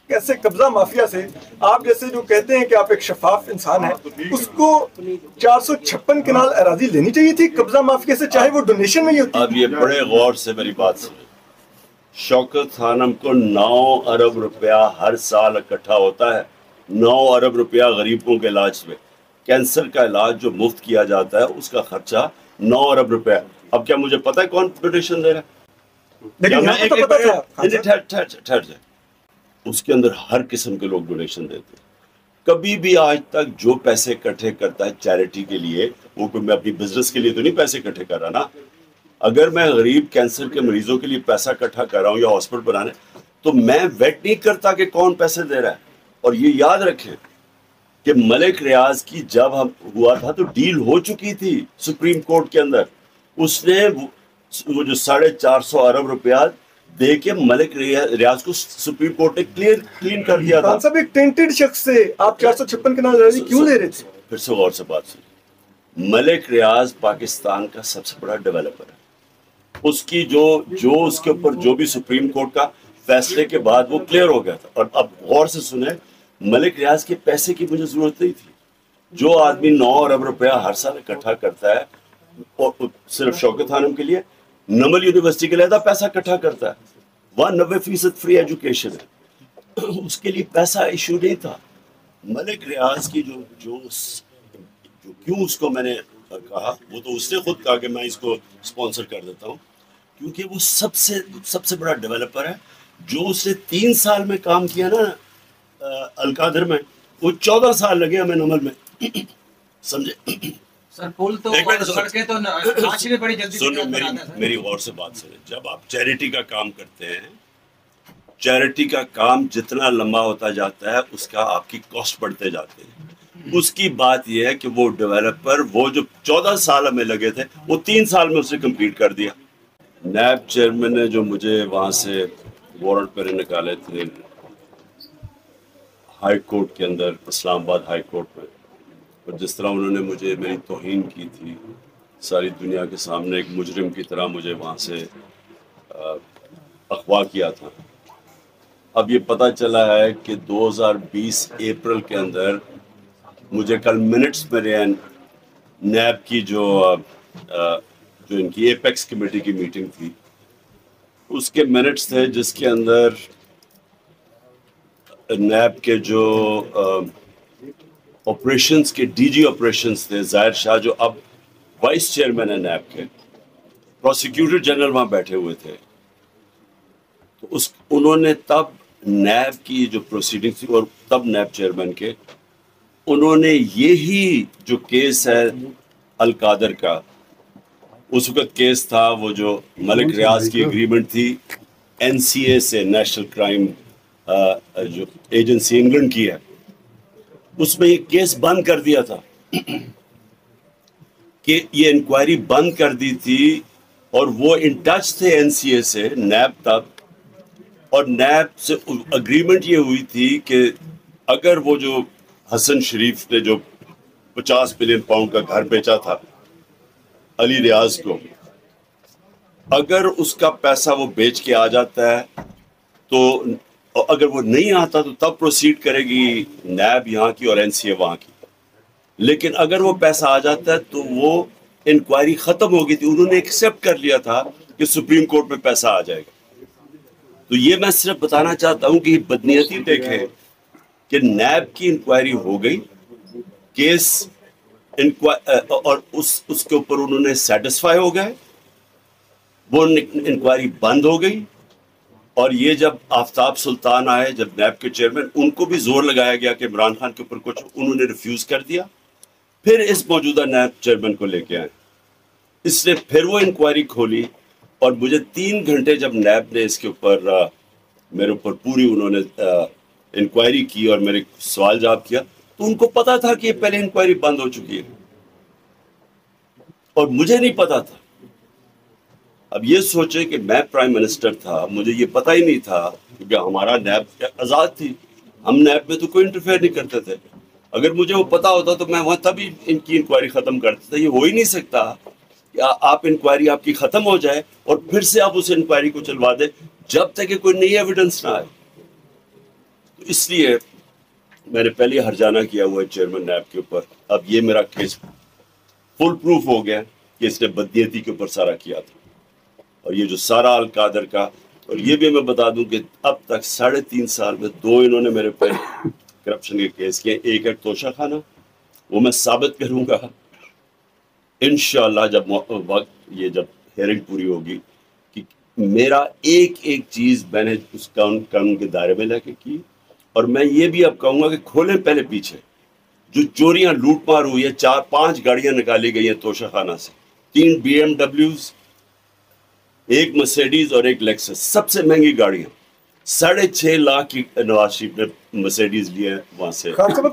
کیسے قبضہ مافیا سے آپ جیسے جو کہتے ہیں کہ آپ ایک شفاف انسان ہیں، اس کو 456 کنال اراضی لینی چاہیے تھی قبضہ مافیا سے، چاہے وہ ڈونیشن میں ہی ہوتی؟ اب یہ بڑے غور سے میری بات سنیں، شوکت خانم کو 9 ارب روپیہ ہر سال اکٹھا ہوتا ہے، 9 ارب روپیہ غریبوں کے علاج میں، کینسر کا علاج جو مفت کیا جاتا ہے اس کا خرچہ 9 ارب روپیہ۔ اب کیا مجھے پتہ ہے کون ڈونیشن دے رہا ہے؟ اس کے اندر ہر قسم کے لوگ ڈونیشن دیتے ہیں۔ کبھی بھی آج تک جو پیسے اکٹھے کرتا ہے چیریٹی کے لیے، وہ میں اپنی بزنس کے لیے تو نہیں پیسے اکٹھے کر رہا نا۔ اگر میں غریب کینسر کے مریضوں کے لیے پیسہ اکٹھا کر رہا ہوں یا ہاسپٹل بنانے، تو میں ویٹ نہیں کرتا کہ کون پیسے دے رہا ہے۔ اور یہ یاد رکھیں کہ ملک ریاض کی جب ہم ہوا تھا تو ڈیل ہو چکی تھی سپریم کورٹ کے اندر، اس نے وہ جو 450 ارب روپیہ دے کے ملک ریاض کو سپریم کورٹ نے کلین کر دیا تھا۔ صاحب ایک ٹینٹڈ شخص سے آپ 456 کنال اراضی کیوں لے رہے تھے؟ پھر سے غور سے بات سنیں، ملک ریاض پاکستان کا سب سے بڑا ڈیولپر ہے۔ اس کی جو اس کے اوپر جو بھی سپریم کورٹ کا فیصلے کے بعد وہ کلیئر ہو گیا تھا۔ اور اب غور سے سنیں، ملک ریاض کے پیسے کی مجھے ضرورت نہیں تھی۔ جو آدمی 9 ارب روپیہ ہر سال اکٹھا کرتا ہے، اور صرف شوکت خانم کے لیے، نمل یونیورسٹی کے لیے پیسہ اکٹھا کرتا ہے، وہاں 90% فری ایجوکیشن ہے، اس کے لیے پیسہ ایشو نہیں تھا۔ ملک ریاض کی جو کیوں اس کو میں نے کہا، وہ تو اس نے خود کہا کہ میں اس کو اسپانسر کر دیتا ہوں، کیونکہ وہ سب سے بڑا ڈیولپر ہے۔ جو اس نے 3 سال میں کام کیا نا القادر میں، وہ 14 سال لگے ہمیں نمل میں، سمجھے؟ میری غور سے بات سنیں، جب آپ چیریٹی کا کام کرتے ہیں، چیریٹی کا کام جتنا لمبا ہوتا جاتا ہے اس کا آپ کی کاسٹ بڑھتے جاتے ہیں۔ اس کی بات یہ ہے کہ وہ ڈیولپر، وہ جو 14 سال ہمیں لگے تھے، وہ 3 سال میں اسے کمپلیٹ کر دیا۔ نیب چیئرمین نے جو مجھے وہاں سے وارنٹ پر نکالے تھے ہائی کورٹ کے اندر، اسلام آباد ہائی کورٹ میں، اور جس طرح انہوں نے مجھے میری توہین کی تھی ساری دنیا کے سامنے، ایک مجرم کی طرح مجھے وہاں سے اغوا کیا تھا۔ اب یہ پتہ چلا ہے کہ 2020 اپریل کے اندر مجھے کل منٹس میں نیب کی جو ان کی ایپیکس کمیٹی کی میٹنگ تھی، اس کے منٹس تھے جس کے اندر نیب کے جو آپریشنز کے ڈی جی آپریشنز تھے، ظاہر شاہ، جو اب وائس چیئرمین ہے نیب کے، پروسیکیوٹر جنرل وہاں بیٹھے ہوئے تھے، تو انہوں نے تب نیب کی جو پروسیڈنگ تھی، اور تب نیب چیئرمین کے، انہوں نے یہی جو کیس ہے القادر کا، اس وقت کیس تھا وہ جو ملک ریاض کی اگریمنٹ تھی این سی اے سے، نیشنل کرائم جو ایجنسی انگلینڈ کی ہے، اس میں یہ کیس بند کر دیا تھا کہ یہ انکوائری بند کر دی تھی، اور وہ ان ٹچ تھے این سی اے سے، نیب تک، اور نیب سے اگریمنٹ یہ ہوئی تھی کہ اگر وہ جو حسن شریف نے جو 50 ملین پاؤنڈ کا گھر بیچا تھا علی ریاض کو، اگر اس کا پیسہ وہ بیچ کے آ جاتا ہے تو، اگر وہ نہیں آتا تو تب پروسیڈ کرے گی نیب یہاں کی اور این سی اے وہاں کی، لیکن اگر وہ پیسہ آ جاتا ہے تو وہ انکوائری ختم ہوگی تھی۔ انہوں نے ایکسیپٹ کر لیا تھا کہ سپریم کورٹ میں پیسہ آ جائے گا۔ تو یہ میں صرف بتانا چاہتا ہوں کہ یہ بدنیتی دیکھیں کہ نیب کی انکوائری ہو گئی، کیس اور اس کے اوپر انہوں نے سیٹسفائی ہو گئے، وہ انکوائری بند ہو گئی، اور یہ جب آفتاب سلطان آئے، جب نیب کے چیئرمین، ان کو بھی زور لگایا گیا کہ عمران خان کے اوپر کچھ، انہوں نے ریفیوز کر دیا، پھر اس موجودہ نیب چیئرمین کو لے کے آئے، اس نے پھر وہ انکوائری کھولی، اور مجھے 3 گھنٹے جب نیب نے اس کے اوپر میرے اوپر پوری انہوں نے انکوائری کی اور میرے سوال جواب کیا، تو ان کو پتا تھا کہ یہ پہلے انکوائری بند ہو چکی ہے، اور مجھے نہیں پتا تھا۔ اب یہ سوچے کہ میں پرائم منسٹر تھا، مجھے یہ پتہ ہی نہیں تھا، کیونکہ ہمارا نیب آزاد تھی، ہم نیب میں تو کوئی انٹرفیئر نہیں کرتے تھے۔ اگر مجھے وہ پتا ہوتا تو میں وہاں تبھی ان کی انکوائری ختم کر دیتا۔ یہ ہو ہی نہیں سکتا کہ آپ انکوائری آپ کی ختم ہو جائے اور پھر سے آپ اس انکوائری کو چلوا دیں، جب تک کہ کوئی نئی ایویڈنس نہ آئے. تو اس لیے میں نے پہلے ہرجانہ کیا ہوا ہے چیئرمین نیب کے اوپر. اب یہ میرا کیس فل پروف ہو گیا کہ اس نے بدنیتی کے اوپر سارا کیا تھا. اور یہ جو سارا القادر کا، اور یہ بھی میں بتا دوں کہ اب تک 3.5 سال میں 2 انہوں نے میرے پہ کرپشن کے کیس کیے. ایک ہے توشہ خانہ، وہ میں ثابت کروں گا انشاءاللہ جب جب ہیئرنگ پوری ہوگی کہ میرا ایک ایک چیز میں نے اس قانون کے دائرے میں لے کے کی. اور میں یہ بھی اب کہوں گا کہ کھولیں پہلے پیچھے جو چوریاں لوٹ مار ہوئی ہے. 4-5 گاڑیاں نکالی گئی ہیں توشہ خانہ سے، 3 BMWs، 1 مرسیڈیز اور 1 لیکسس، سب سے مہنگی گاڑیاں. 6.5 لاکھ کی نواز شریف نے مرسیڈیز لی ہے وہاں سے. خان صاحب